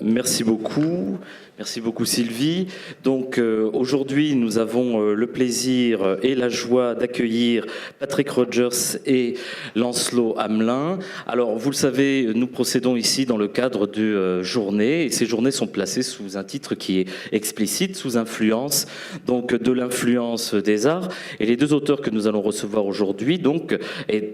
Merci beaucoup. Merci beaucoup Sylvie. Donc aujourd'hui, nous avons le plaisir et la joie d'accueillir Patrick Rogers et Lancelot Hamelin. Alors vous le savez, nous procédons ici dans le cadre de journées et ces journées sont placées sous un titre qui est explicite, sous influence, donc de l'influence des arts. Et les deux auteurs que nous allons recevoir aujourd'hui, donc,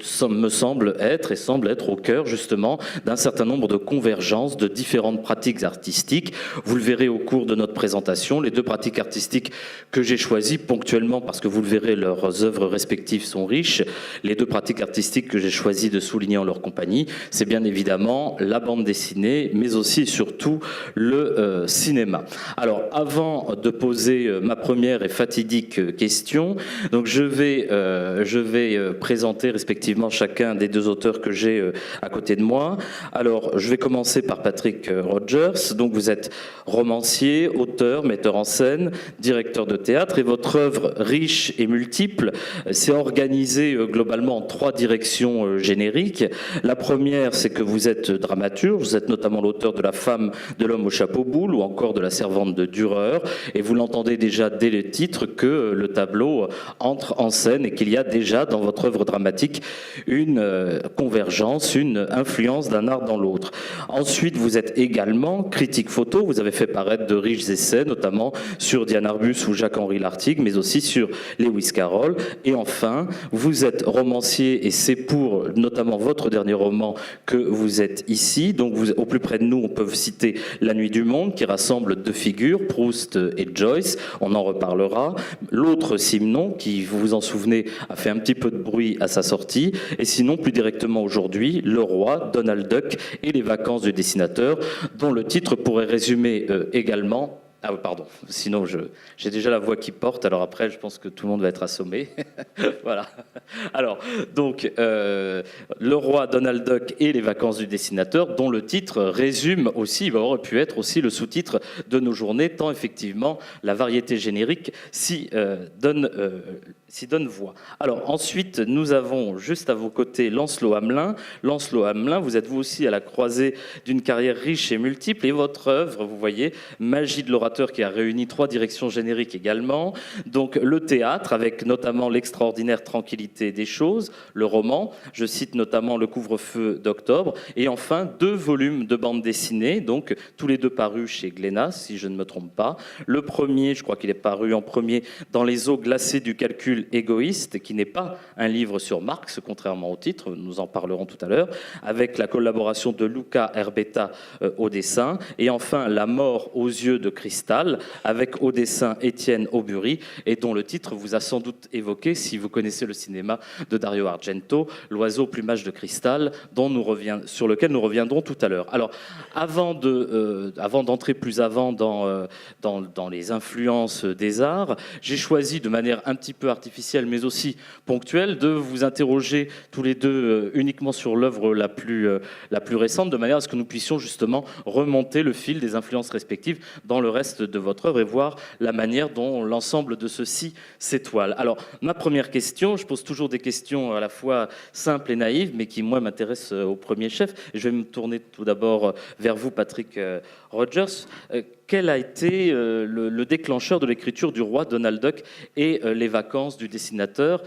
semblent être au cœur justement d'un certain nombre de convergences de différentes pratiques artistiques. Vous le verrez au cours de notre présentation, les deux pratiques artistiques que j'ai choisies ponctuellement, parce que vous le verrez, leurs œuvres respectives sont riches. Les deux pratiques artistiques que j'ai choisi de souligner en leur compagnie, c'est bien évidemment la bande dessinée, mais aussi et surtout le cinéma. Alors, avant de poser ma première et fatidique question, donc je vais présenter respectivement chacun des deux auteurs que j'ai à côté de moi. Alors, je vais commencer par Patrick Rogers. Donc, vous êtes romancier, auteur, metteur en scène, directeur de théâtre, et votre œuvre riche et multiple s'est organisée globalement en trois directions génériques. La première, c'est que vous êtes dramaturge, vous êtes notamment l'auteur de La femme de l'homme au chapeau boule ou encore de La servante de Dürer, et vous l'entendez déjà dès le titre que le tableau entre en scène et qu'il y a déjà dans votre œuvre dramatique une convergence, une influence d'un art dans l'autre. Ensuite, vous êtes également critique photo, vous avez fait paraître de riches essais, notamment sur Diane Arbus ou Jacques-Henri Lartigue, mais aussi sur Lewis Carroll. Et enfin, vous êtes romancier, et c'est pour notamment votre dernier roman que vous êtes ici. Donc, au plus près de nous, on peut citer La nuit du monde, qui rassemble deux figures, Proust et Joyce, on en reparlera. L'autre, Simenon, qui, vous vous en souvenez, a fait un petit peu de bruit à sa sortie. Et sinon, plus directement aujourd'hui, Le Roi, Donald Duck et les vacances du dessinateur, dont le titre pourrait résumer également... Ah oui, pardon, sinon j'ai déjà la voix qui porte, alors après je pense que tout le monde va être assommé. Voilà. Alors, donc, Le Roi, Donald Duck et les vacances du dessinateur, dont le titre résume aussi, il aurait pu être aussi le sous-titre de nos journées, tant effectivement la variété générique s'y donne voix. Alors ensuite, nous avons juste à vos côtés Lancelot Hamelin. Lancelot Hamelin, vous êtes vous aussi à la croisée d'une carrière riche et multiple, et votre œuvre, vous voyez, Magie de l'orateur, qui a réuni trois directions génériques également. Donc le théâtre, avec notamment L'extraordinaire tranquillité des choses, le roman, je cite notamment Le couvre-feu d'octobre, et enfin deux volumes de bande dessinée, donc tous les deux parus chez Glénat, si je ne me trompe pas. Le premier, je crois qu'il est paru en premier, Dans les eaux glacées du calcul égoïste, qui n'est pas un livre sur Marx, contrairement au titre, nous en parlerons tout à l'heure, avec la collaboration de Luca Herbetta au dessin, et enfin La mort aux yeux de cristal, avec au dessin Étienne Aubury, et dont le titre vous a sans doute évoqué, si vous connaissez le cinéma de Dario Argento, L'oiseau au plumage de cristal, sur lequel nous reviendrons tout à l'heure. Alors, avant d'entrer plus avant dans les influences des arts, j'ai choisi de manière un petit peu artificielle, mais aussi ponctuelle, de vous interroger tous les deux uniquement sur l'œuvre la plus récente, de manière à ce que nous puissions justement remonter le fil des influences respectives dans le reste de votre œuvre et voir la manière dont l'ensemble de ceci s'étoile. Alors, ma première question, je pose toujours des questions à la fois simples et naïves, mais qui, moi, m'intéressent au premier chef. Et je vais me tourner tout d'abord vers vous, Patrick Rogers. Quel a été le déclencheur de l'écriture du Roi, Donald Duck et les vacances du dessinateur?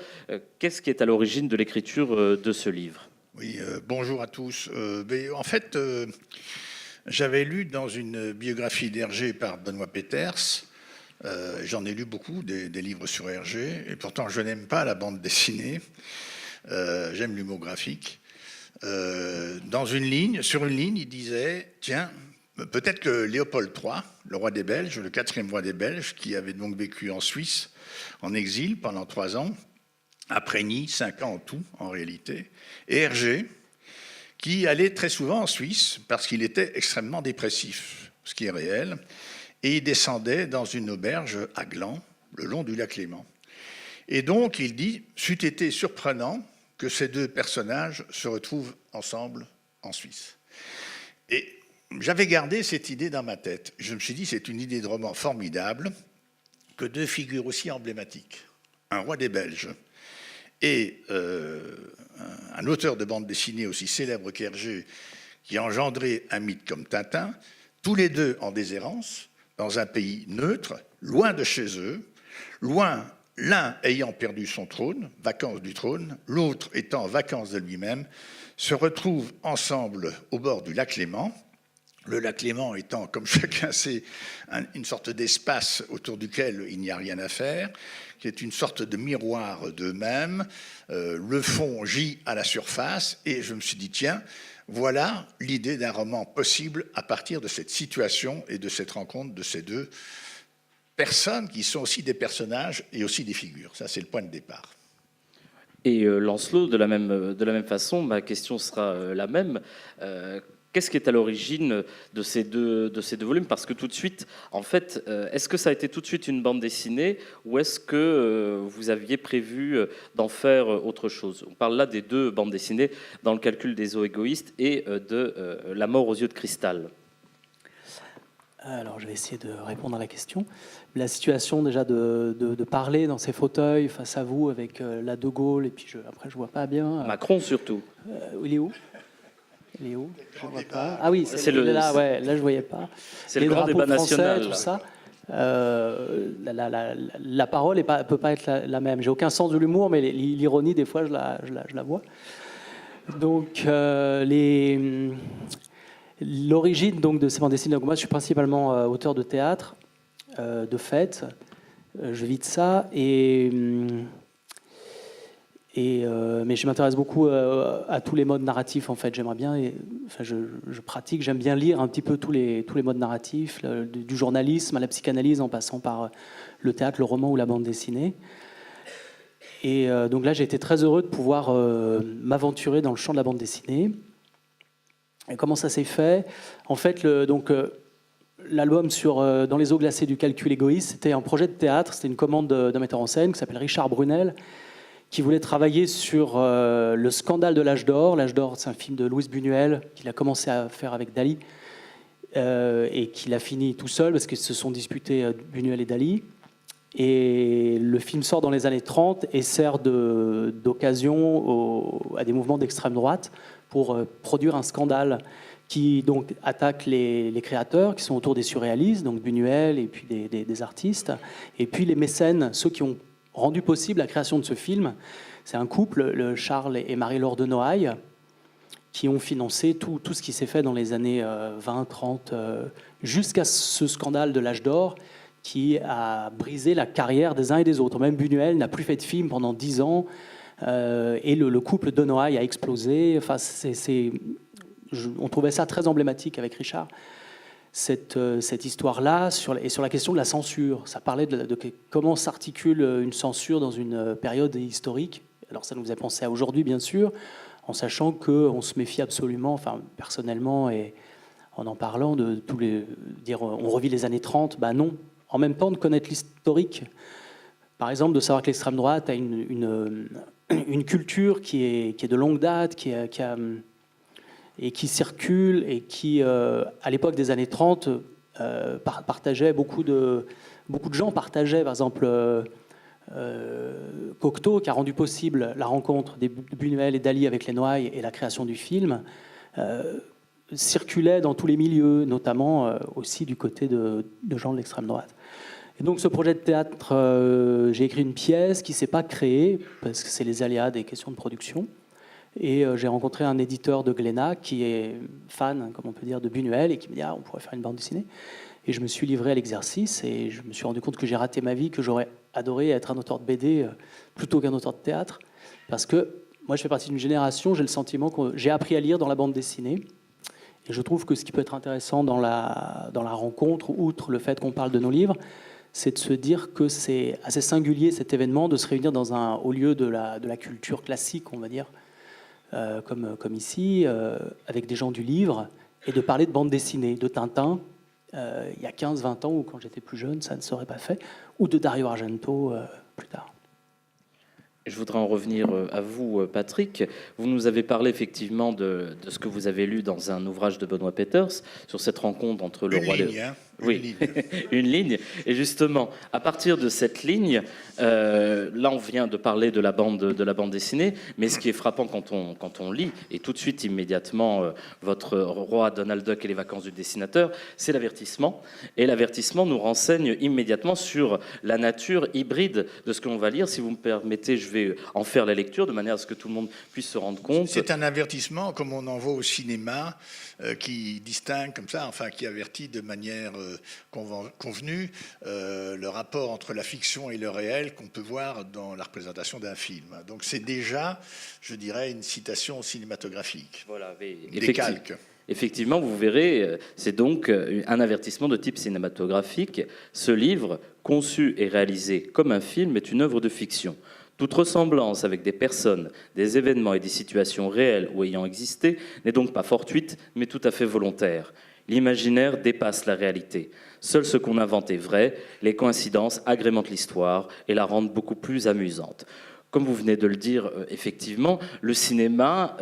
Qu'est-ce qui est à l'origine de l'écriture de ce livre? Oui, bonjour à tous. En fait, j'avais lu dans une biographie d'Hergé par Benoît Peters, j'en ai lu beaucoup, des livres sur Hergé, et pourtant je n'aime pas la bande dessinée, j'aime l'humour graphique. Sur une ligne, il disait, tiens, peut-être que Léopold III, le roi des Belges, le quatrième roi des Belges, qui avait donc vécu en Suisse, en exil pendant 3 ans, a préni 5 ans en tout, en réalité, et Hergé, qui allait très souvent en Suisse parce qu'il était extrêmement dépressif, ce qui est réel, et il descendait dans une auberge à Gland, le long du lac Léman. Et donc, il dit, c'eût été surprenant que ces deux personnages se retrouvent ensemble en Suisse. Et j'avais gardé cette idée dans ma tête. Je me suis dit, c'est une idée de roman formidable que deux figures aussi emblématiques, un roi des Belges et un auteur de bande dessinée aussi célèbre qu'Hergé, qui a engendré un mythe comme Tintin, tous les deux en déshérence, dans un pays neutre, loin de chez eux, loin, l'un ayant perdu son trône, vacance du trône, l'autre étant en vacances de lui-même, se retrouvent ensemble au bord du lac Léman. Le lac Léman étant, comme chacun sait, une sorte d'espace autour duquel il n'y a rien à faire, qui est une sorte de miroir d'eux-mêmes. Le fond gît à la surface, et je me suis dit, tiens, voilà l'idée d'un roman possible à partir de cette situation et de cette rencontre de ces deux personnes qui sont aussi des personnages et aussi des figures. Ça, c'est le point de départ. Et Lancelot, de la même façon, ma question sera la même. Qu'est-ce qui est à l'origine de ces deux volumes? Parce que tout de suite, en fait, est-ce que ça a été tout de suite une bande dessinée ou est-ce que vous aviez prévu d'en faire autre chose? On parle là des deux bandes dessinées, Dans le calcul des eaux égoïstes et de La mort aux yeux de cristal. Alors, je vais essayer de répondre à la question. La situation déjà de parler dans ces fauteuils face à vous avec la De Gaulle, et puis après je vois pas bien. Macron surtout. Il est où? Il est où? Je vois pas. Ah oui, c'est là, ouais, là je voyais pas. C'est le grand débat national. Tout ça. La parole ne peut pas être la même. J'ai aucun sens de l'humour, mais l'ironie, des fois, je la vois. Donc, l'origine donc, de ces bandes dessinées, donc moi je suis principalement auteur de théâtre, de fêtes, je vis de ça, mais je m'intéresse beaucoup à tous les modes narratifs en fait. J'aimerais bien, je pratique, j'aime bien lire un petit peu tous les modes narratifs, du journalisme à la psychanalyse en passant par le théâtre, le roman ou la bande dessinée. Et donc là j'ai été très heureux de pouvoir m'aventurer dans le champ de la bande dessinée. Et comment ça s'est fait? En fait, l'album Dans les eaux glacées du calcul égoïste, c'était un projet de théâtre, c'était une commande d'un metteur en scène qui s'appelle Richard Brunel, qui voulait travailler sur le scandale de l'âge d'or. L'âge d'or, c'est un film de Louis Buñuel qu'il a commencé à faire avec Dali et qu'il a fini tout seul parce qu'ils se sont disputés Buñuel et Dali. Et le film sort dans les années 30 et sert d'occasion à des mouvements d'extrême droite pour produire un scandale qui donc attaque les créateurs qui sont autour des surréalistes, donc Buñuel et puis des artistes, et puis les mécènes, ceux qui ont rendu possible la création de ce film. C'est un couple, Charles et Marie-Laure de Noailles, qui ont financé tout ce qui s'est fait dans les années 20, 30, jusqu'à ce scandale de l'âge d'or qui a brisé la carrière des uns et des autres. Même Buñuel n'a plus fait de film pendant 10 ans, et le couple de Noailles a explosé. Enfin, on trouvait ça très emblématique avec Richard, cette histoire-là, et sur la question de la censure. Ça parlait de comment s'articule une censure dans une période historique. Alors ça nous faisait penser à aujourd'hui, bien sûr, en sachant qu'on se méfie absolument, enfin personnellement, et en parlant de dire on revit les années 30, ben non. En même temps, de connaître l'historique. Par exemple, de savoir que l'extrême droite a une culture qui est de longue date, et qui circule, et qui, à l'époque des années 30, partageait beaucoup de gens partageaient, par exemple, Cocteau, qui a rendu possible la rencontre des Buñuel et Dali avec les Noailles et la création du film, circulait dans tous les milieux, notamment aussi du côté de gens de l'extrême droite. Et donc ce projet de théâtre, j'ai écrit une pièce qui ne s'est pas créée, parce que c'est les aléas des questions de production. Et j'ai rencontré un éditeur de Glénat qui est fan, comme on peut dire, de Buñuel et qui me dit on pourrait faire une bande dessinée. Et je me suis livré à l'exercice et je me suis rendu compte que j'ai raté ma vie, que j'aurais adoré être un auteur de BD plutôt qu'un auteur de théâtre. Parce que moi, je fais partie d'une génération, j'ai le sentiment que j'ai appris à lire dans la bande dessinée. Et je trouve que ce qui peut être intéressant dans la rencontre, outre le fait qu'on parle de nos livres, c'est de se dire que c'est assez singulier cet événement, de se réunir au lieu de la culture classique, on va dire, comme ici, avec des gens du livre, et de parler de bande dessinée, de Tintin, il y a 15-20 ans, ou quand j'étais plus jeune, ça ne serait pas fait, ou de Dario Argento plus tard. Je voudrais en revenir à vous, Patrick. Vous nous avez parlé effectivement de ce que vous avez lu dans un ouvrage de Benoît Peeters sur cette rencontre entre le roi... Oui, une ligne. Et justement, à partir de cette ligne, là on vient de parler de la bande dessinée, mais ce qui est frappant quand on lit, et tout de suite immédiatement votre roi Donald Duck et les vacances du dessinateur, c'est l'avertissement. Et l'avertissement nous renseigne immédiatement sur la nature hybride de ce qu'on va lire. Si vous me permettez, je vais en faire la lecture de manière à ce que tout le monde puisse se rendre compte. C'est un avertissement comme on en voit au cinéma, qui distingue comme ça, enfin qui avertit de manière convenue le rapport entre la fiction et le réel qu'on peut voir dans la représentation d'un film. Donc c'est déjà, je dirais, une citation cinématographique. Voilà, des calques. Effectivement, vous verrez, c'est donc un avertissement de type cinématographique. Ce livre, conçu et réalisé comme un film, est une œuvre de fiction. Toute ressemblance avec des personnes, des événements et des situations réelles ou ayant existé n'est donc pas fortuite, mais tout à fait volontaire. L'imaginaire dépasse la réalité. Seul ce qu'on invente est vrai, les coïncidences agrémentent l'histoire et la rendent beaucoup plus amusante. Comme vous venez de le dire, effectivement, le cinéma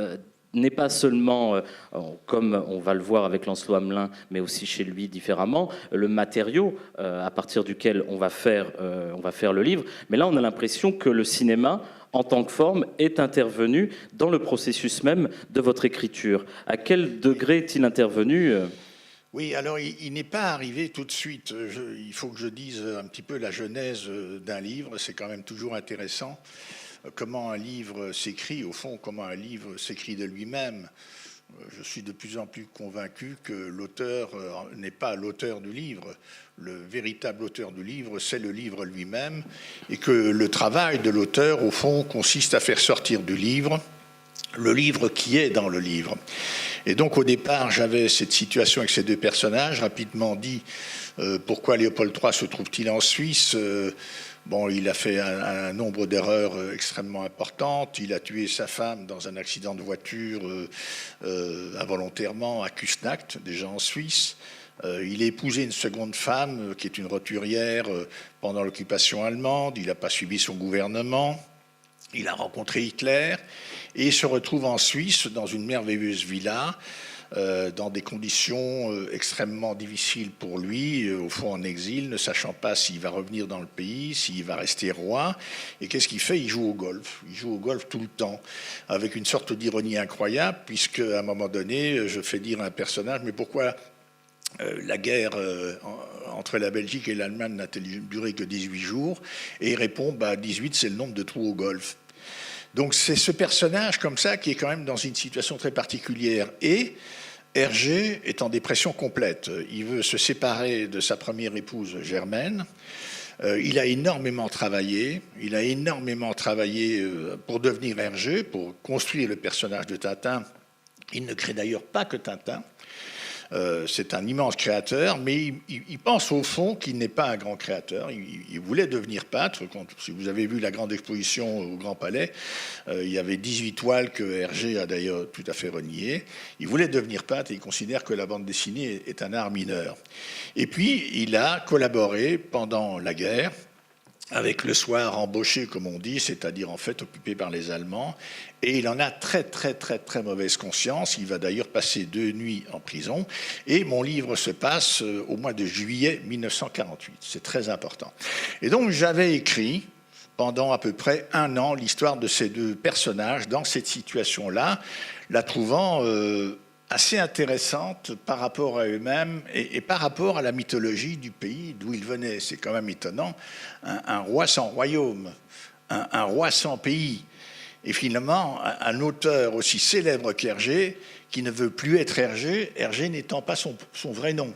n'est pas seulement, comme on va le voir avec Lancelot Hamelin, mais aussi chez lui différemment, le matériau à partir duquel on va faire le livre. Mais là, on a l'impression que le cinéma, en tant que forme, est intervenu dans le processus même de votre écriture. À quel degré est-il intervenu Oui, alors il n'est pas arrivé tout de suite. Il faut que je dise un petit peu la genèse d'un livre. C'est quand même toujours intéressant. Comment un livre s'écrit, au fond, comment un livre s'écrit de lui-même. Je suis de plus en plus convaincu que l'auteur n'est pas l'auteur du livre. Le véritable auteur du livre, c'est le livre lui-même, et que le travail de l'auteur, au fond, consiste à faire sortir du livre le livre qui est dans le livre. Et donc, au départ, j'avais cette situation avec ces deux personnages, rapidement dit pourquoi Léopold III se trouve-t-il en Suisse. Bon, il a fait un nombre d'erreurs extrêmement importantes. Il a tué sa femme dans un accident de voiture involontairement à Küsnacht, déjà en Suisse. Il a épousé une seconde femme qui est une roturière pendant l'occupation allemande. Il n'a pas suivi son gouvernement. Il a rencontré Hitler et se retrouve en Suisse dans une merveilleuse villa, dans des conditions extrêmement difficiles pour lui, au fond en exil, ne sachant pas s'il va revenir dans le pays, s'il va rester roi. Et qu'est-ce qu'il fait? Il joue au golf. Il joue au golf tout le temps, avec une sorte d'ironie incroyable, puisque à un moment donné, je fais dire à un personnage, mais pourquoi la guerre entre la Belgique et l'Allemagne n'a-t-elle duré que 18 jours? Et il répond, 18, c'est le nombre de trous au golf. Donc c'est ce personnage comme ça qui est quand même dans une situation très particulière. Et Hergé est en dépression complète. Il veut se séparer de sa première épouse Germaine. Il a énormément travaillé. Il a énormément travaillé pour devenir Hergé, pour construire le personnage de Tintin. Il ne crée d'ailleurs pas que Tintin. C'est un immense créateur, mais il pense au fond qu'il n'est pas un grand créateur. Il voulait devenir peintre. Si vous avez vu la grande exposition au Grand Palais, il y avait 18 toiles que Hergé a d'ailleurs tout à fait reniées. Il voulait devenir peintre et il considère que la bande dessinée est un art mineur. Et puis, il a collaboré pendant la guerre avec Le Soir embauché, comme on dit, c'est-à-dire en fait occupé par les Allemands. Et il en a très, très, très, très mauvaise conscience. Il va d'ailleurs passer 2 nuits en prison. Et mon livre se passe au mois de juillet 1948. C'est très important. Et donc, j'avais écrit pendant à peu près 1 an l'histoire de ces deux personnages dans cette situation-là, la trouvant assez intéressante par rapport à eux-mêmes et par rapport à la mythologie du pays d'où ils venaient. C'est quand même étonnant. Un roi sans royaume, un roi sans pays. Et finalement, un auteur aussi célèbre qu'Hergé, qui ne veut plus être Hergé, Hergé n'étant pas son vrai nom.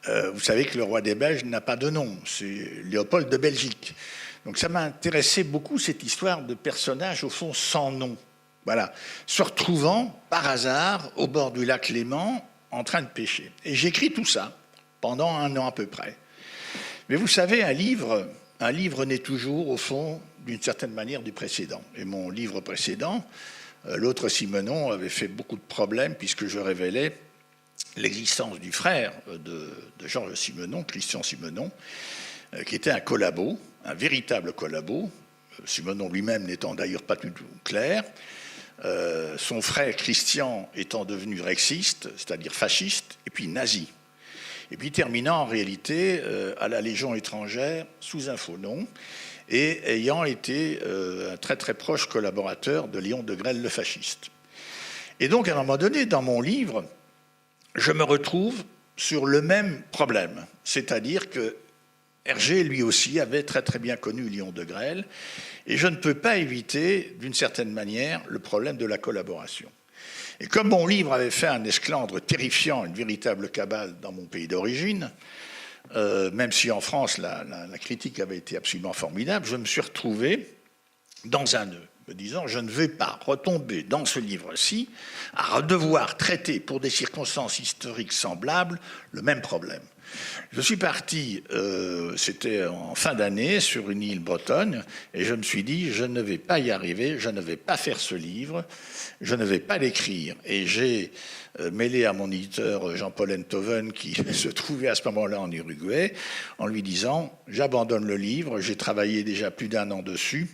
Vous savez que le roi des Belges n'a pas de nom, c'est Léopold de Belgique. Donc ça m'a intéressé beaucoup, cette histoire de personnages, au fond, sans nom. Voilà, se retrouvant par hasard au bord du lac Léman en train de pêcher. Et j'écris tout ça pendant 1 an à peu près. Mais vous savez, un livre naît toujours, au fond, d'une certaine manière du précédent. Et mon livre précédent, L'autre Simenon, avait fait beaucoup de problèmes puisque je révélais l'existence du frère de Georges Simenon, Christian Simenon, qui était un collabo, un véritable collabo, Simenon lui-même n'étant d'ailleurs pas du tout clair. Son frère Christian étant devenu rexiste, c'est-à-dire fasciste, et puis nazi. et puis terminant en réalité à la Légion étrangère sous un faux nom, et ayant été un très très proche collaborateur de Léon Degrelle le fasciste. Et donc à un moment donné, dans mon livre, je me retrouve sur le même problème, c'est-à-dire que Hergé, lui aussi, avait très très bien connu Léon Degrelle, et je ne peux pas éviter, d'une certaine manière, le problème de la collaboration. Et comme mon livre avait fait un esclandre terrifiant, une véritable cabale dans mon pays d'origine, même si en France la critique avait été absolument formidable, je me suis retrouvé dans un nœud, me disant je ne vais pas retomber dans ce livre-ci à devoir traiter pour des circonstances historiques semblables le même problème. Je suis parti, c'était en fin d'année, sur une île bretonne, et je me suis dit, je ne vais pas y arriver, je ne vais pas faire ce livre, je ne vais pas l'écrire. Et j'ai mêlé à mon éditeur Jean-Paul Enthoven, qui se trouvait à ce moment-là en Uruguay, en lui disant, j'abandonne le livre, j'ai travaillé déjà plus d'1 an dessus,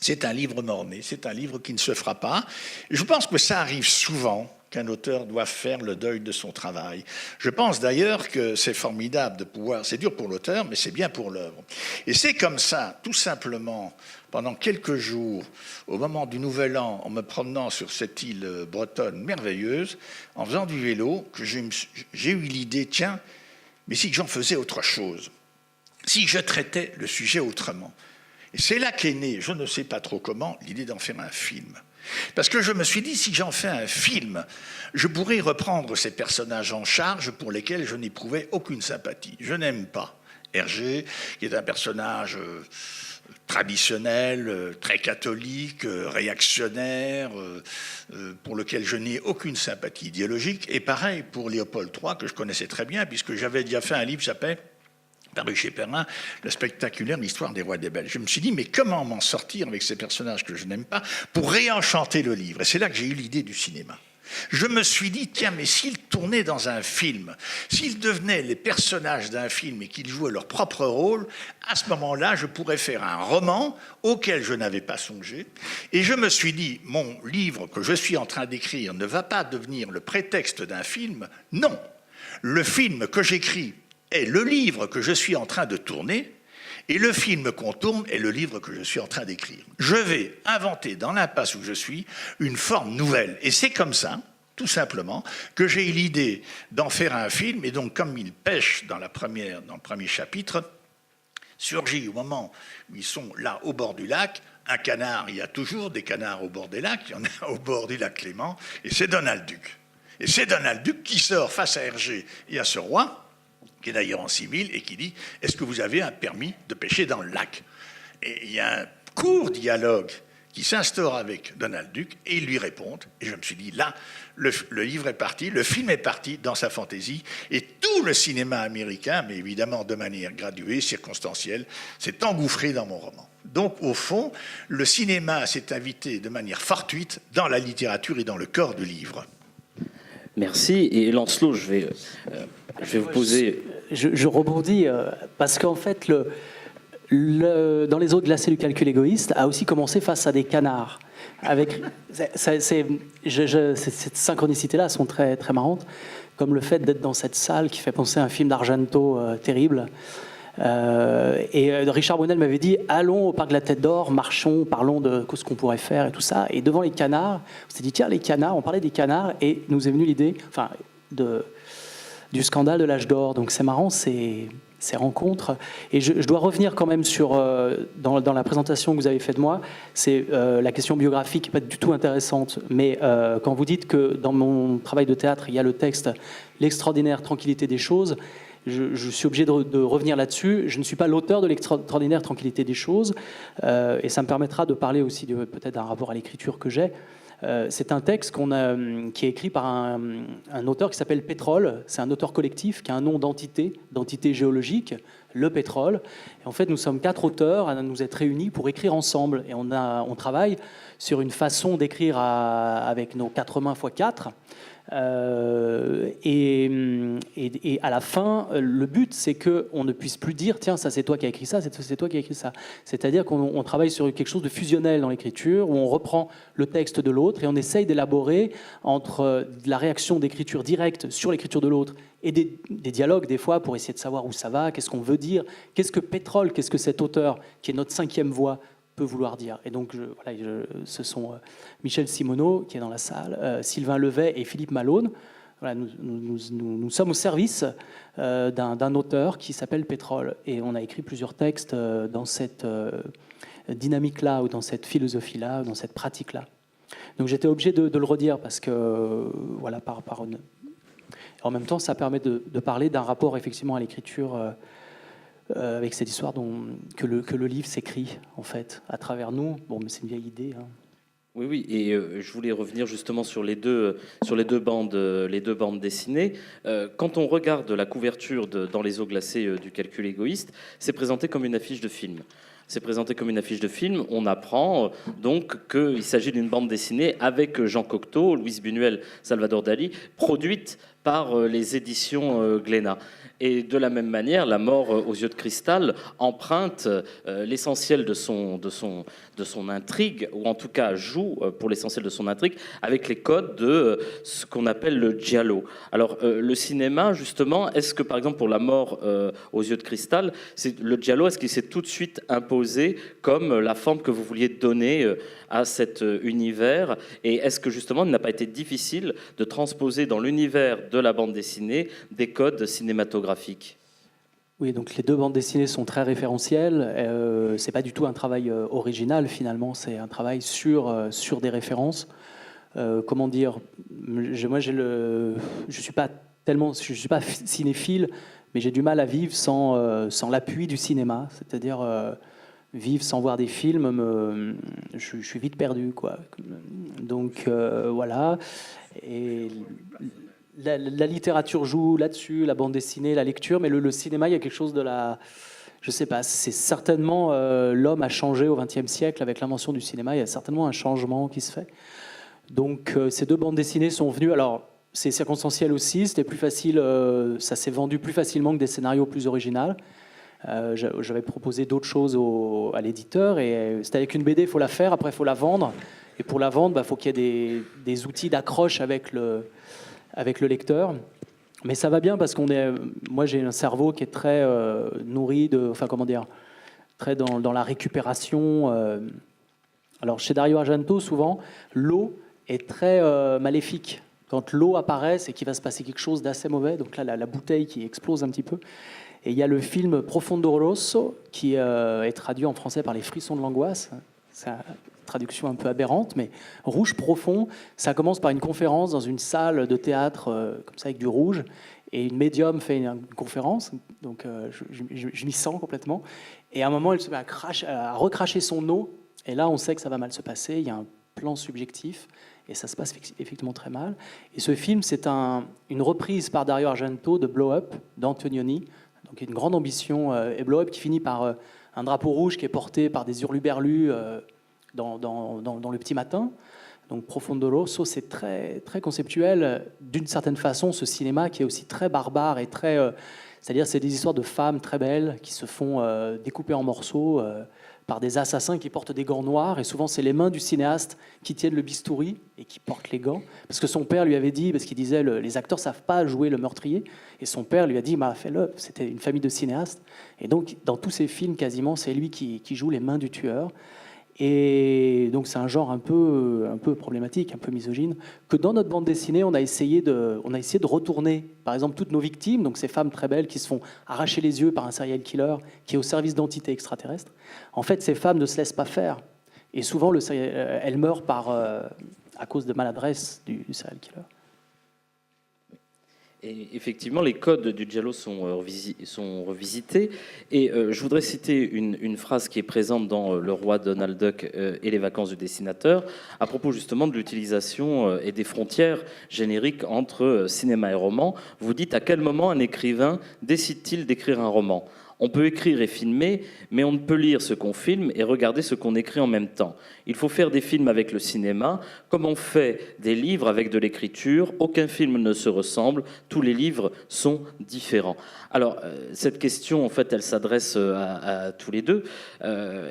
c'est un livre mort-né, c'est un livre qui ne se fera pas. Je pense que ça arrive souvent, qu'un auteur doit faire le deuil de son travail. Je pense d'ailleurs que c'est formidable de pouvoir... C'est dur pour l'auteur, mais c'est bien pour l'œuvre. Et c'est comme ça, tout simplement, pendant quelques jours, au moment du Nouvel An, en me promenant sur cette île bretonne merveilleuse, en faisant du vélo, que j'ai eu l'idée, tiens, mais si j'en faisais autre chose, si je traitais le sujet autrement. Et c'est là qu'est née, je ne sais pas trop comment, l'idée d'en faire un film. Parce que je me suis dit, si j'en fais un film, je pourrais reprendre ces personnages en charge pour lesquels je n'éprouvais aucune sympathie. Je n'aime pas Hergé, qui est un personnage traditionnel, très catholique, réactionnaire, pour lequel je n'ai aucune sympathie idéologique. Et pareil pour Léopold III, que je connaissais très bien, puisque j'avais déjà fait un livre qui s'appelait, paru chez Perrin, le spectaculaire l'histoire des rois des Belges. Je me suis dit, mais comment m'en sortir avec ces personnages que je n'aime pas pour réenchanter le livre? Et c'est là que j'ai eu l'idée du cinéma. Je me suis dit, tiens, mais s'ils tournaient dans un film, s'ils devenaient les personnages d'un film et qu'ils jouaient leur propre rôle, à ce moment-là, je pourrais faire un roman auquel je n'avais pas songé. Et je me suis dit, mon livre que je suis en train d'écrire ne va pas devenir le prétexte d'un film. Non, le film que j'écris est le livre que je suis en train de tourner, et le film qu'on tourne est le livre que je suis en train d'écrire. Je vais inventer dans l'impasse où je suis une forme nouvelle. Et c'est comme ça, tout simplement, que j'ai eu l'idée d'en faire un film. Et donc, comme il pêche dans le premier chapitre, surgit au moment où ils sont là au bord du lac, un canard, il y a toujours des canards au bord des lacs, il y en a au bord du lac Clément, et c'est Donald Duck. Et c'est Donald Duck qui sort face à Hergé et à ce roi, qui est d'ailleurs en civil, et qui dit « Est-ce que vous avez un permis de pêcher dans le lac ?» Et il y a un court dialogue qui s'instaure avec Donald Duck, et ils lui répondent. Et je me suis dit, là, le livre est parti, le film est parti dans sa fantaisie, et tout le cinéma américain, mais évidemment de manière graduée, circonstancielle, s'est engouffré dans mon roman. Donc, au fond, le cinéma s'est invité de manière fortuite dans la littérature et dans le corps du livre. Merci. Et Lancelot, je vais vous poser... Je rebondis parce qu'en fait, dans les eaux glacées du calcul égoïste a aussi commencé face à des canards. Cette synchronicité-là sont très, très marrantes, comme le fait d'être dans cette salle qui fait penser à un film d'Argento terrible. Et Richard Brunel m'avait dit « Allons au parc de la Tête d'Or, marchons, parlons de ce qu'on pourrait faire et tout ça. » Et devant les canards, on s'est dit « Tiens, les canards, on parlait des canards. » Et nous est venue l'idée du scandale de l'âge d'or. Donc c'est marrant, ces rencontres. Et je dois revenir quand même sur, dans la présentation que vous avez faite de moi, c'est la question biographique qui n'est pas du tout intéressante. Mais quand vous dites que dans mon travail de théâtre, il y a le texte « L'extraordinaire tranquillité des choses », je suis obligé de revenir là-dessus. Je ne suis pas l'auteur de l'extraordinaire tranquillité des choses, et ça me permettra de parler aussi peut-être d'un rapport à l'écriture que j'ai. C'est un texte qui est écrit par un auteur qui s'appelle Pétrole. C'est un auteur collectif qui a un nom d'entité géologique, le pétrole. Et en fait, nous sommes 4 auteurs à nous être réunis pour écrire ensemble. Et on travaille sur une façon d'écrire avec nos 4 mains x 4. Et à la fin, le but, c'est qu'on ne puisse plus dire « Tiens, ça c'est toi qui as écrit ça, c'est toi qui as écrit ça ». C'est-à-dire qu'on travaille sur quelque chose de fusionnel dans l'écriture, où on reprend le texte de l'autre et on essaye d'élaborer entre la réaction d'écriture directe sur l'écriture de l'autre et des dialogues, des fois, pour essayer de savoir où ça va, qu'est-ce qu'on veut dire, qu'est-ce que Pétrole, qu'est-ce que cet auteur, qui est notre 5e voix, peut vouloir dire. Et donc, ce sont Michel Simoneau, qui est dans la salle, Sylvain Levet et Philippe Malone. Voilà, nous sommes au service d'un auteur qui s'appelle Pétrole. Et on a écrit plusieurs textes dans cette dynamique-là, ou dans cette philosophie-là, ou dans cette pratique-là. Donc j'étais obligé de le redire, parce que, voilà, en même temps, ça permet de parler d'un rapport, effectivement, à l'écriture avec cette histoire que le livre s'écrit, en fait, à travers nous. Bon, mais c'est une vieille idée, hein. Oui, oui, et je voulais revenir justement sur les deux bandes dessinées. Quand on regarde la couverture Dans les eaux glacées du calcul égoïste, c'est présenté comme une affiche de film. C'est présenté comme une affiche de film. On apprend donc qu'il s'agit d'une bande dessinée avec Jean Cocteau, Louise Buñuel, Salvador Dali, produite par les éditions Glénat. Et de la même manière, La mort aux yeux de cristal emprunte l'essentiel de son intrigue, ou en tout cas joue pour l'essentiel de son intrigue, avec les codes de ce qu'on appelle le giallo. Alors, le cinéma, justement, est-ce que, par exemple, pour La mort aux yeux de cristal, le giallo, est-ce qu'il s'est tout de suite imposé comme la forme que vous vouliez donner à cet univers? Et est-ce que, justement, il n'a pas été difficile de transposer dans l'univers de la bande dessinée des codes cinématographiques? Oui, donc les deux bandes dessinées sont très référentielles. C'est pas du tout un travail original, finalement. C'est un travail sur des références. Comment dire, je suis pas cinéphile, mais j'ai du mal à vivre sans l'appui du cinéma. C'est-à-dire vivre sans voir des films, je suis vite perdu, quoi. Donc voilà. Et la littérature joue là-dessus, la bande dessinée, la lecture, mais le cinéma, il y a quelque chose de la... Je sais pas, c'est certainement... l'homme a changé au XXe siècle avec l'invention du cinéma, il y a certainement un changement qui se fait. Donc ces deux bandes dessinées sont venues... Alors, c'est circonstanciel aussi, c'était plus facile, ça s'est vendu plus facilement que des scénarios plus originaux. J'avais proposé d'autres choses à l'éditeur, et c'était avec une BD, il faut la faire, après il faut la vendre. Et pour la vendre, il faut qu'il y ait des outils d'accroche avec le lecteur. Mais ça va bien parce moi j'ai un cerveau qui est très nourri très dans la récupération. Alors chez Dario Argento, souvent, l'eau est très maléfique. Quand l'eau apparaît, c'est qu'il va se passer quelque chose d'assez mauvais. Donc là, la bouteille qui explose un petit peu. Et il y a le film Profondo Rosso qui est traduit en français par Les frissons de l'angoisse. C'est traduction un peu aberrante, mais Rouge profond, ça commence par une conférence dans une salle de théâtre, comme ça, avec du rouge, et une médium fait une conférence, donc je m'y sens complètement, et à un moment, elle se met à recracher son eau, et là, on sait que ça va mal se passer, il y a un plan subjectif, et ça se passe effectivement très mal. Et ce film, c'est une reprise par Dario Argento de Blow Up, d'Antonioni, donc une grande ambition, et Blow Up qui finit par un drapeau rouge qui est porté par des hurluberlus dans le petit matin. Donc Profondo Rosso, c'est très, très conceptuel. D'une certaine façon, ce cinéma qui est aussi très barbare et très... c'est-à-dire, c'est des histoires de femmes très belles qui se font découper en morceaux par des assassins qui portent des gants noirs. Et souvent, c'est les mains du cinéaste qui tiennent le bistouri et qui portent les gants. Parce que son père lui avait dit, parce qu'il disait, les acteurs ne savent pas jouer le meurtrier. Et son père lui a dit, fais-le. C'était une famille de cinéastes. Et donc, dans tous ces films, quasiment, c'est lui qui joue les mains du tueur. Et donc c'est un genre un peu problématique, un peu misogyne, que dans notre bande dessinée, on a essayé de retourner. Par exemple, toutes nos victimes, donc ces femmes très belles qui se font arracher les yeux par un serial killer qui est au service d'entités extraterrestres, en fait, ces femmes ne se laissent pas faire. Et souvent, elles meurent à cause de maladresse du serial killer. Et effectivement, les codes du giallo sont revisités. Et je voudrais citer une phrase qui est présente dans Le Roi Donald Duck et les vacances du dessinateur, à propos justement de l'utilisation et des frontières génériques entre cinéma et roman. Vous dites: à quel moment un écrivain décide-t-il d'écrire un roman ? On peut écrire et filmer, mais on ne peut lire ce qu'on filme et regarder ce qu'on écrit en même temps. Il faut faire des films avec le cinéma, comme on fait des livres avec de l'écriture. Aucun film ne se ressemble, tous les livres sont différents. Alors, cette question, en fait, elle s'adresse à tous les deux.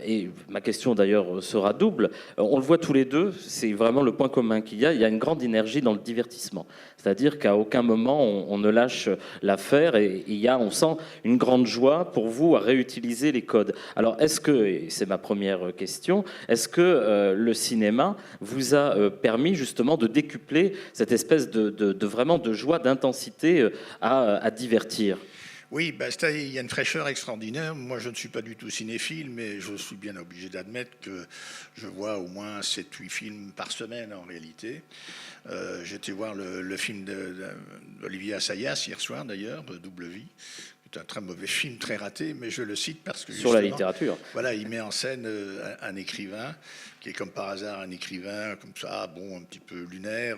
Et ma question, d'ailleurs, sera double. On le voit tous les deux, c'est vraiment le point commun qu'il y a. Il y a une grande énergie dans le divertissement. C'est-à-dire qu'à aucun moment, on ne lâche l'affaire et il y a, on sent une grande joie pour vous à réutiliser les codes. Alors, est-ce que, et c'est ma première question, est-ce que le cinéma vous a permis justement de décupler cette espèce de vraiment de joie, d'intensité à divertir? Oui, bah, il y a une fraîcheur extraordinaire. Moi, je ne suis pas du tout cinéphile, mais je suis bien obligé d'admettre que je vois au moins 7-8 films par semaine en réalité. J'étais voir le film d'Olivier Assayas hier soir d'ailleurs, Double Vie. C'est un très mauvais film, très raté, mais je le cite parce que sur la littérature. Voilà, il met en scène un écrivain qui est comme par hasard un écrivain comme ça, bon, un petit peu lunaire,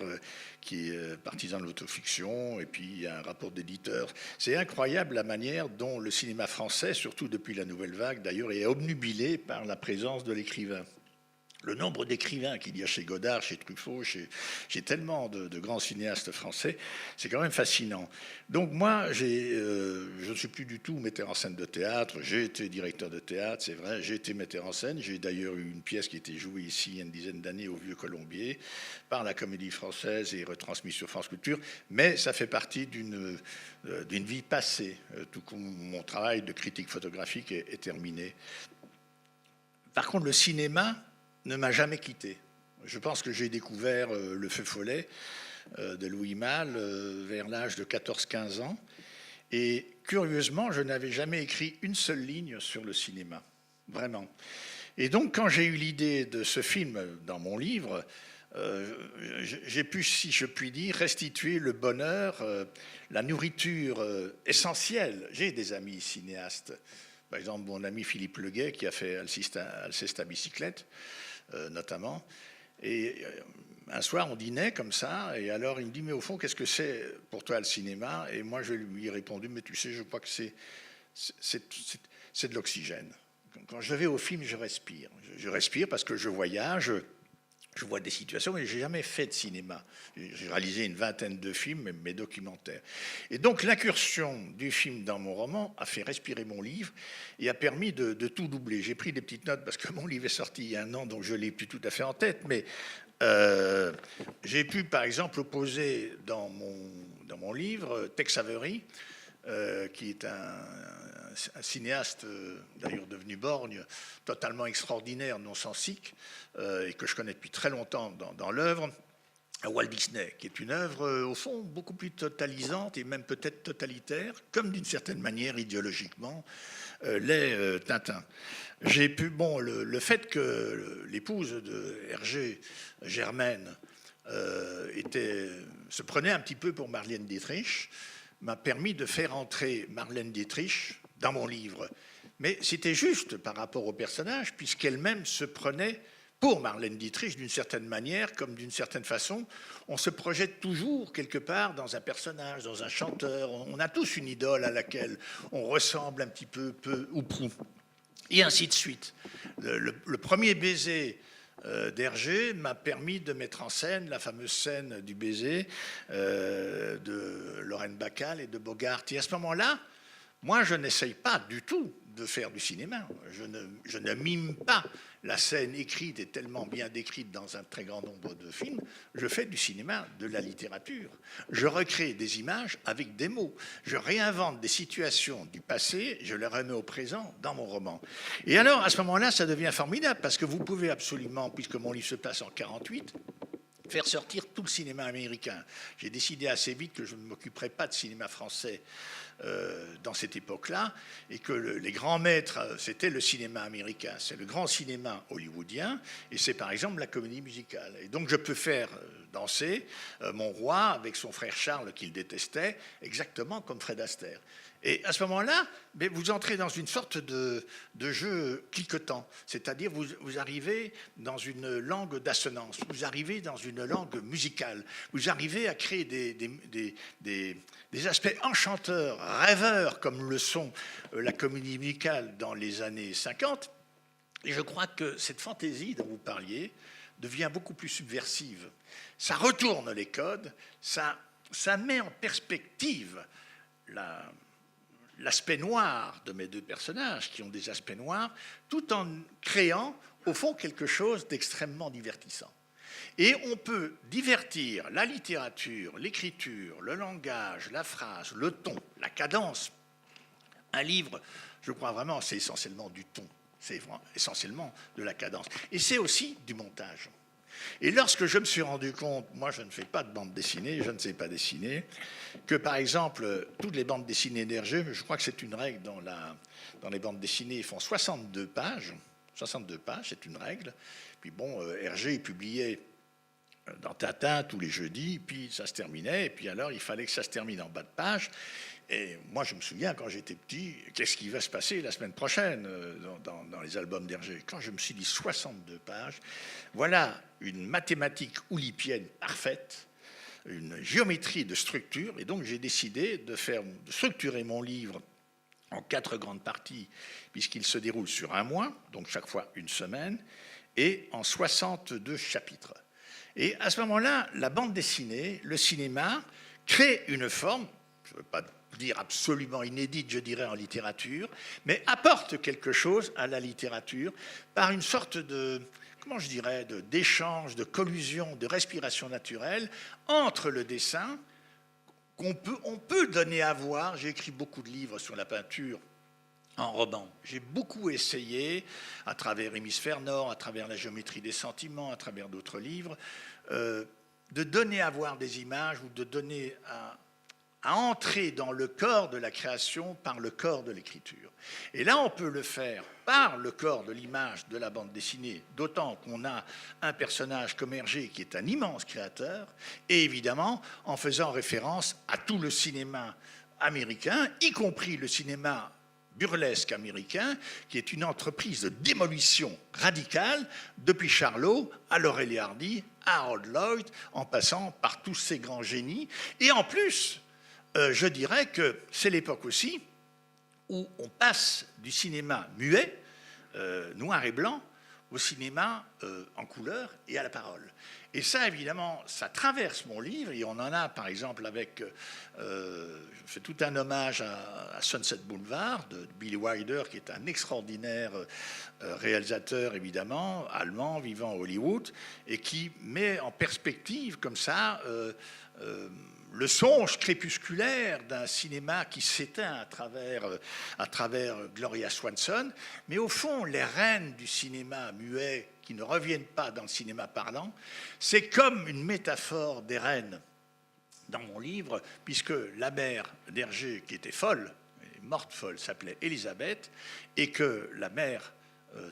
qui est partisan de l'autofiction, et puis il y a un rapport d'éditeur. C'est incroyable la manière dont le cinéma français, surtout depuis la Nouvelle Vague d'ailleurs, est obnubilé par la présence de l'écrivain. Le nombre d'écrivains qu'il y a chez Godard, chez Truffaut, chez tellement de grands cinéastes français, c'est quand même fascinant. Donc moi, je ne suis plus du tout metteur en scène de théâtre. J'ai été directeur de théâtre, c'est vrai. J'ai été metteur en scène. J'ai d'ailleurs eu une pièce qui a été jouée ici il y a une dizaine d'années au Vieux Colombier par la Comédie Française et retransmise sur France Culture. Mais ça fait partie d'une vie passée. Tout comme mon travail de critique photographique est terminé. Par contre, le cinéma ne m'a jamais quitté. Je pense que j'ai découvert Le Feu follet de Louis Malle vers l'âge de 14-15 ans. Et curieusement, je n'avais jamais écrit une seule ligne sur le cinéma. Vraiment. Et donc, quand j'ai eu l'idée de ce film dans mon livre, j'ai pu, si je puis dire, restituer le bonheur, la nourriture essentielle. J'ai des amis cinéastes. Par exemple, mon ami Philippe Leguet, qui a fait Alcesta Bicyclette, notamment. Et un soir, on dînait comme ça, et alors il me dit, mais au fond, qu'est-ce que c'est pour toi le cinéma? Et moi, je lui ai répondu, mais tu sais, je crois que c'est de l'oxygène. Quand je vais au film, je respire. Je respire parce que je voyage, je vois des situations, mais je n'ai jamais fait de cinéma. J'ai réalisé une vingtaine de films, mes documentaires. Et donc l'incursion du film dans mon roman a fait respirer mon livre et a permis de tout doubler. J'ai pris des petites notes parce que mon livre est sorti il y a un an, donc je ne l'ai plus tout à fait en tête, mais j'ai pu par exemple opposer dans mon livre Tex Avery, qui est un cinéaste, d'ailleurs devenu borgne, totalement extraordinaire, non-sensique, et que je connais depuis très longtemps dans l'œuvre, à Walt Disney, qui est une œuvre, au fond, beaucoup plus totalisante et même peut-être totalitaire, comme d'une certaine manière, idéologiquement, l'est Tintin. J'ai pu, bon, le fait que l'épouse de Hergé, Germaine, se prenait un petit peu pour Marlène Dietrich, m'a permis de faire entrer Marlène Dietrich dans mon livre. Mais c'était juste par rapport au personnage, puisqu'elle-même se prenait pour Marlène Dietrich d'une certaine manière, comme d'une certaine façon. On se projette toujours quelque part dans un personnage, dans un chanteur. On a tous une idole à laquelle on ressemble un petit peu ou prou. Et ainsi de suite. Le premier baiser d'Hergé m'a permis de mettre en scène la fameuse scène du baiser de Lorraine Bacall et de Bogart. Et à ce moment-là, moi, je n'essaye pas du tout de faire du cinéma. Je ne mime pas. La scène écrite est tellement bien décrite dans un très grand nombre de films. Je fais du cinéma, de la littérature. Je recrée des images avec des mots. Je réinvente des situations du passé, je les remets au présent dans mon roman. Et alors, à ce moment-là, ça devient formidable parce que vous pouvez absolument, puisque mon livre se passe en 1948, faire sortir tout le cinéma américain. J'ai décidé assez vite que je ne m'occuperais pas de cinéma français dans cette époque-là, et que les grands maîtres, c'était le cinéma américain, c'est le grand cinéma hollywoodien, et c'est par exemple la comédie musicale. Et donc je peux faire danser mon roi avec son frère Charles qu'il détestait, exactement comme Fred Astaire. Et à ce moment-là, vous entrez dans une sorte de jeu cliquetant, c'est-à-dire vous arrivez dans une langue d'assonance, vous arrivez dans une langue musicale, vous arrivez à créer des aspects enchanteurs, rêveurs, comme le sont la comédie musicale dans les années 50. Et je crois que cette fantaisie dont vous parliez devient beaucoup plus subversive. Ça retourne les codes, ça met en perspective l'aspect noir de mes deux personnages, qui ont des aspects noirs, tout en créant, au fond, quelque chose d'extrêmement divertissant. Et on peut divertir la littérature, l'écriture, le langage, la phrase, le ton, la cadence. Un livre, je crois vraiment, c'est essentiellement du ton, c'est essentiellement de la cadence. Et c'est aussi du montage. Et lorsque je me suis rendu compte, moi je ne fais pas de bande dessinée, je ne sais pas dessiner, que par exemple, toutes les bandes dessinées d'Hergé, je crois que c'est une règle dans les bandes dessinées, ils font 62 pages, c'est une règle. Puis bon, Hergé publiait dans Tintin tous les jeudis, puis ça se terminait, et puis alors il fallait que ça se termine en bas de page. Et moi, je me souviens, quand j'étais petit, qu'est-ce qui va se passer la semaine prochaine dans les albums d'Hergé? Quand je me suis dit 62 pages, voilà une mathématique oulipienne parfaite, une géométrie de structure, et donc j'ai décidé de structurer mon livre en 4 grandes parties, puisqu'il se déroule sur un mois, donc chaque fois une semaine, et en 62 chapitres. Et à ce moment-là, la bande dessinée, le cinéma, crée une forme, je ne veux pas dire absolument inédite, je dirais, en littérature, mais apporte quelque chose à la littérature par une sorte de, comment je dirais, d'échange, de collusion, de respiration naturelle entre le dessin on peut donner à voir. J'ai écrit beaucoup de livres sur la peinture en roman. J'ai beaucoup essayé, à travers Hémisphère Nord, à travers la géométrie des sentiments, à travers d'autres livres, de donner à voir des images ou de donner à entrer dans le corps de la création par le corps de l'écriture. Et là, on peut le faire par le corps de l'image de la bande dessinée, d'autant qu'on a un personnage comme Hergé qui est un immense créateur, et évidemment en faisant référence à tout le cinéma américain, y compris le cinéma burlesque américain, qui est une entreprise de démolition radicale, depuis Charlot à Laurel et Hardy, à Harold Lloyd, en passant par tous ces grands génies. Et en plus, je dirais que c'est l'époque aussi où on passe du cinéma muet, noir et blanc, au cinéma en couleur et à la parole. Et ça, évidemment, ça traverse mon livre, et on en a, par exemple, avec... je fais tout un hommage à Sunset Boulevard, de Billy Wilder, qui est un extraordinaire réalisateur, évidemment, allemand, vivant à Hollywood, et qui met en perspective, comme ça... le songe crépusculaire d'un cinéma qui s'éteint à travers Gloria Swanson, mais au fond, les reines du cinéma muet qui ne reviennent pas dans le cinéma parlant, c'est comme une métaphore des reines dans mon livre, puisque la mère d'Hergé, qui était folle, morte folle, s'appelait Élisabeth, et que la mère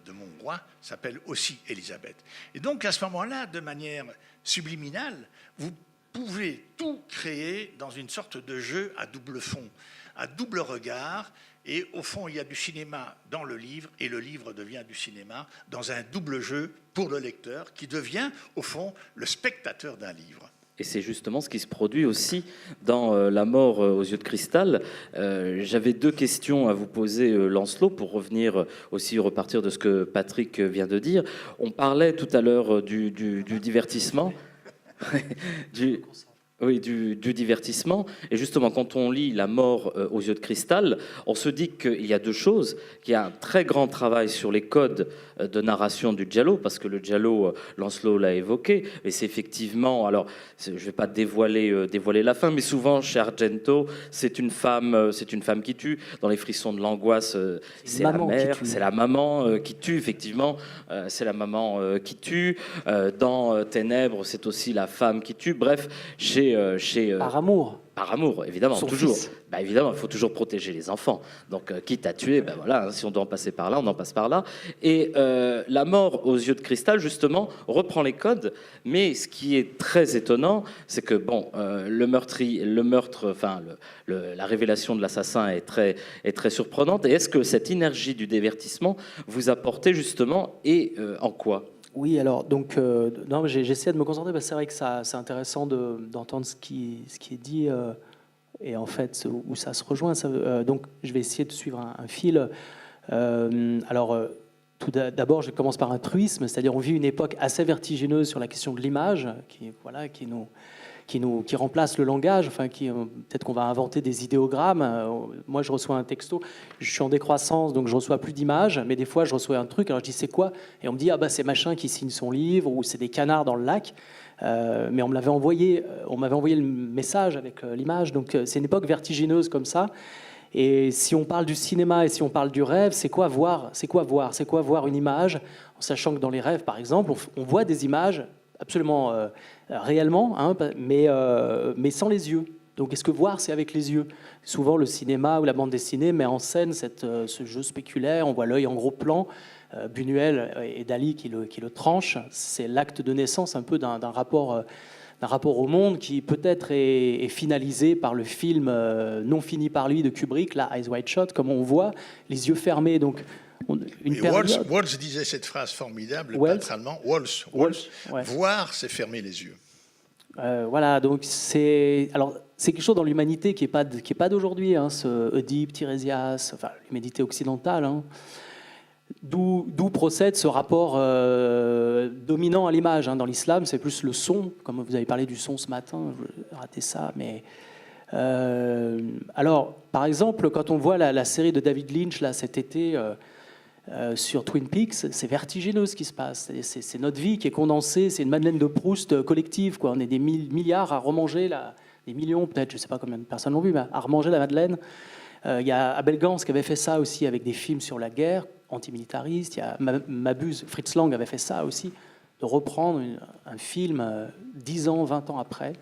de mon roi s'appelle aussi Élisabeth. Et donc, à ce moment-là, de manière subliminale, vous pouvez tout créer dans une sorte de jeu à double fond, à double regard, et au fond, il y a du cinéma dans le livre, et le livre devient du cinéma dans un double jeu pour le lecteur, qui devient, au fond, le spectateur d'un livre. Et c'est justement ce qui se produit aussi dans La mort aux yeux de cristal. J'avais deux questions à vous poser, Lancelot, pour repartir de ce que Patrick vient de dire. On parlait tout à l'heure du divertissement. du divertissement. Et justement, quand on lit La mort aux yeux de cristal, on se dit qu'il y a deux choses, qu'il y a un très grand travail sur les codes de narration du giallo, parce que le giallo, Lancelot l'a évoqué, et c'est effectivement, alors je ne vais pas dévoiler la fin, mais souvent chez Argento, c'est une femme qui tue. Dans Les frissons de l'angoisse, c'est la mère, c'est la maman qui tue, effectivement, c'est la maman qui tue. Dans Ténèbres, c'est aussi la femme qui tue. Bref, Par amour. Par amour, évidemment, Son toujours. fils. Bah, évidemment, il faut toujours protéger les enfants. Donc, quitte à tuer, ben voilà, hein, si on doit en passer par là, on en passe par là. Et la mort aux yeux de cristal, justement, reprend les codes. Mais ce qui est très étonnant, c'est que bon, la révélation de l'assassin est très surprenante. Et est-ce que cette énergie du divertissement vous a porté justement, et en quoi? Oui, alors, donc, non, j'essaie de me concentrer, parce que c'est vrai que c'est intéressant d'entendre ce qui est dit, et en fait, où ça se rejoint. Donc, je vais essayer de suivre un fil. Tout d'abord, je commence par un truisme, c'est-à-dire on vit une époque assez vertigineuse sur la question de l'image, qui remplace le langage, enfin, peut-être qu'on va inventer des idéogrammes. Moi, je reçois un texto, je suis en décroissance, donc je reçois plus d'images, mais des fois, je reçois un truc, alors je dis c'est quoi? Et on me dit, ah bah c'est machin qui signe son livre, ou c'est des canards dans le lac. Mais on m'avait envoyé le message avec l'image, donc c'est une époque vertigineuse comme ça. Et si on parle du cinéma et si on parle du rêve, c'est quoi voir une image, en sachant que dans les rêves, par exemple, on voit des images absolument réellement, hein, mais sans les yeux. Donc est-ce que voir, c'est avec les yeux? Souvent, le cinéma ou la bande dessinée met en scène ce jeu spéculaire, on voit l'œil en gros plan, Buñuel et Dali qui le tranchent. C'est l'acte de naissance un peu d'un rapport au monde qui peut-être est finalisé par le film non fini par lui de Kubrick, là, Eyes Wide Shut, comme on voit, les yeux fermés. Donc, Walsh disait cette phrase formidable, le peintre allemand. Walsh. Ouais. Voir, c'est fermer les yeux. Voilà, donc c'est quelque chose dans l'humanité qui est pas d'aujourd'hui, hein, ce Oedipe, Tirésias, enfin l'humanité occidentale, hein. D'où procède ce rapport dominant à l'image, hein. Dans l'islam, c'est plus le son, comme vous avez parlé du son ce matin, j'ai raté ça, mais alors, par exemple, quand on voit la série de David Lynch là cet été sur Twin Peaks, c'est vertigineux ce qui se passe. C'est notre vie qui est condensée, c'est une Madeleine de Proust collective, quoi. On est des milliards à remanger, des millions peut-être, je ne sais pas combien de personnes l'ont vu, mais à remanger la Madeleine. Il y a Abel Gance qui avait fait ça aussi avec des films sur la guerre, antimilitariste. Il y a Mabuse, Fritz Lang avait fait ça aussi, de reprendre un film 10 ans, 20 ans après.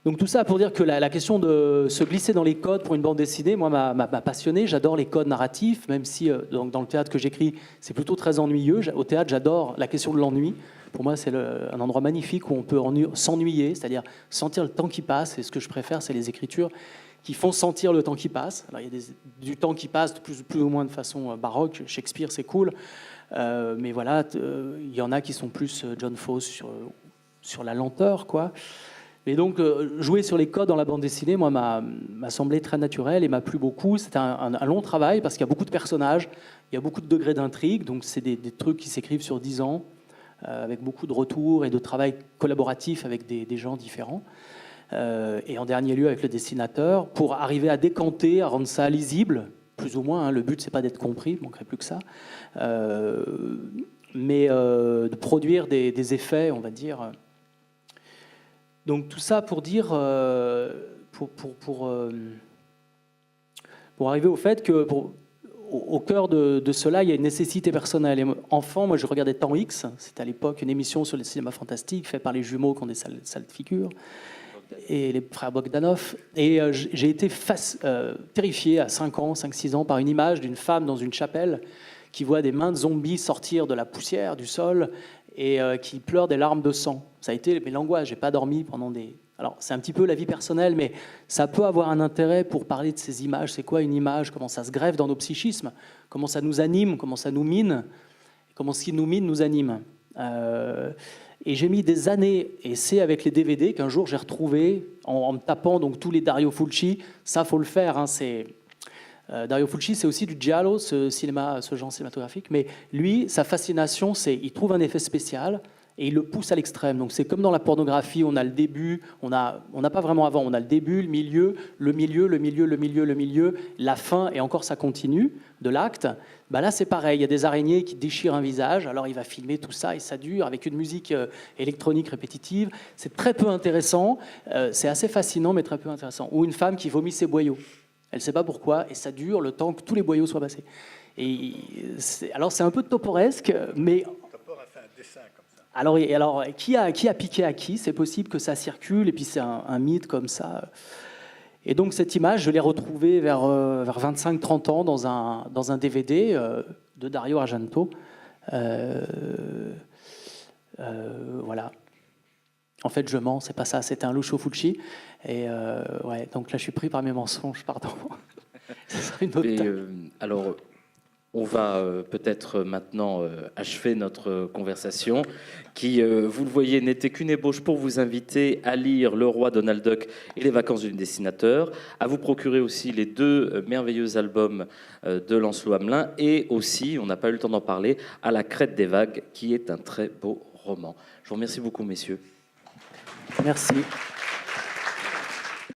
Donc tout ça pour dire que la question de se glisser dans les codes pour une bande dessinée, moi, m'a passionné. J'adore les codes narratifs, même si dans le théâtre que j'écris, c'est plutôt très ennuyeux. Au théâtre, j'adore la question de l'ennui. Pour moi, c'est un endroit magnifique où on peut s'ennuyer, c'est-à-dire sentir le temps qui passe. Et ce que je préfère, c'est les écritures qui font sentir le temps qui passe. Alors, il y a du temps qui passe plus ou moins de façon baroque. Shakespeare, c'est cool. Mais voilà, il y en a qui sont plus John Fawcett sur la lenteur, quoi. Mais donc, jouer sur les codes dans la bande dessinée, moi, m'a semblé très naturel et m'a plu beaucoup. C'était un long travail parce qu'il y a beaucoup de personnages, il y a beaucoup de degrés d'intrigue. Donc, c'est des trucs qui s'écrivent sur 10 ans, avec beaucoup de retours et de travail collaboratif avec des gens différents. Et en dernier lieu, avec le dessinateur, pour arriver à décanter, à rendre ça lisible, plus ou moins. Hein, le but, c'est pas d'être compris, il ne manquerait plus que ça. Mais de produire des effets, on va dire. Donc tout ça pour dire, pour arriver au fait que au cœur de cela, il y a une nécessité personnelle. Et enfant, moi je regardais Temps X, c'était à l'époque une émission sur le cinéma fantastique faite par les jumeaux qui ont des salles de figure, et les frères Bogdanov. Et j'ai été terrifié à 5-6 ans par une image d'une femme dans une chapelle qui voit des mains de zombies sortir de la poussière, du sol, et qui pleure des larmes de sang. Ça a été l'angoisse, j'ai pas dormi pendant des... Alors, c'est un petit peu la vie personnelle, mais ça peut avoir un intérêt pour parler de ces images. C'est quoi une image? Comment ça se greffe dans nos psychismes? Comment ça nous anime? Comment ça nous mine? Comment ce qui nous mine nous anime? Et j'ai mis des années, et c'est avec les DVD qu'un jour j'ai retrouvé, en me tapant donc tous les Dario Fulci. Ça, faut le faire, hein, c'est... Dario Fulci, c'est aussi du giallo, ce genre cinématographique, mais lui, sa fascination, c'est il trouve un effet spécial et il le pousse à l'extrême. Donc c'est comme dans la pornographie, on a le début, on n'a pas vraiment avant, on a le début, le milieu, la fin, et encore ça continue de l'acte. Bah là, c'est pareil, il y a des araignées qui déchirent un visage, alors il va filmer tout ça et ça dure avec une musique électronique répétitive. C'est très peu intéressant, c'est assez fascinant, mais très peu intéressant. Ou une femme qui vomit ses boyaux. Elle ne sait pas pourquoi, et ça dure le temps que tous les boyaux soient passés. Alors c'est un peu toporesque, mais... Topor a fait un dessin comme ça. Alors qui a piqué à qui? C'est possible que ça circule, et puis c'est un mythe comme ça. Et donc cette image, je l'ai retrouvée vers 25-30 ans dans un DVD de Dario Argento. Voilà. En fait, je mens, c'est pas ça, c'était un Lucio Fulci. Et ouais, donc là, je suis pris par mes mensonges, pardon. Ce serait une autre alors, on va peut-être maintenant achever notre conversation qui, vous le voyez, n'était qu'une ébauche pour vous inviter à lire Le Roi Donald Duck et Les Vacances du dessinateur, à vous procurer aussi les 2 merveilleux albums de Lancelot Hamelin et aussi, on n'a pas eu le temps d'en parler, À la crête des vagues, qui est un très beau roman. Je vous remercie beaucoup, messieurs. Merci.